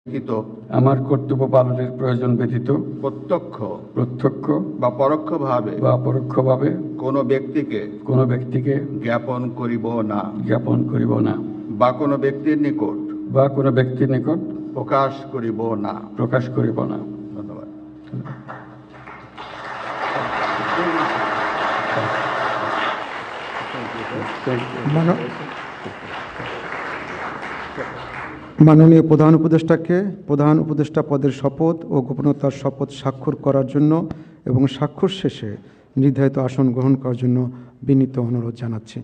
ব্যতীত আমার কর্তব্য পালনের প্রয়োজন ব্যতীত প্রত্যক্ষ বা পরোক্ষভাবে কোনো ব্যক্তিকে জ্ঞাপন করিব না বা কোনো ব্যক্তির নিকট প্রকাশ করিব না। ধন্যবাদ। মাননীয় প্রধান উপদেষ্টাকে প্রধান উপদেষ্টা পদের শপথ ও গোপনীয়তার শপথ স্বাক্ষর করার জন্য এবং স্বাক্ষর শেষে নির্ধারিত আসন গ্রহণ করার জন্য বিনীত অনুরোধ জানাচ্ছি।